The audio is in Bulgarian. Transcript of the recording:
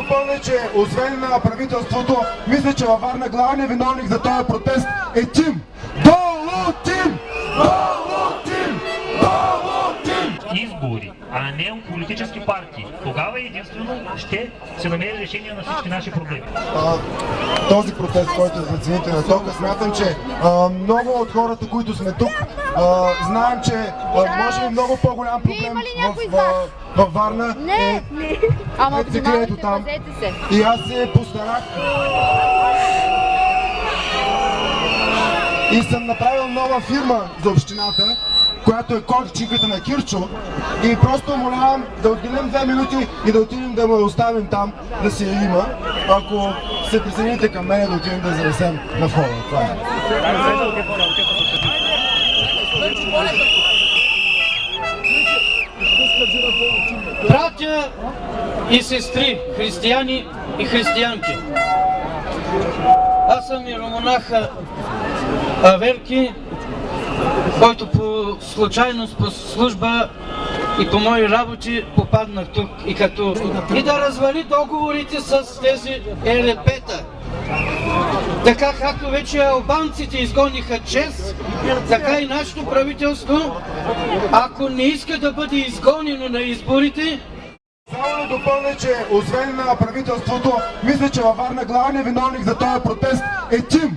допълня, че освен на правителството, мисля, че във Варна главният виновник за този протест е Тим. Долу Тим! Долу Тим! Долу Тим! Избори, а не политически партии. Тогава единствено ще се намери решение на всички наши проблеми. Този протест, който е за цените на тока, смятам, че много от хората, които сме тук, знаем, че може би много по-голям проблем във Варна е циклето там. И аз се постарах и съм направил нова фирма за общината, която е ковчиката на Кирчо, и просто молявам да отделим 2 минути и да отидем да му оставим там, да си я има. Ако се присъедините към мен, да отидем да занесем на входа. Това е. Братя и сестри, християни и християнки, аз съм иеромонаха Аверки, който по случайност, по служба и по мои работи попаднах тук и да развали договорите с тези ЕРП-та. Така както вече албанците изгониха ЧЕЗ, така и нашето правителство, ако не иска да бъде изгонено на изборите. Само да допълня, че освен на правителството, мисля, че във Варна главният виновник за този протест е Тим.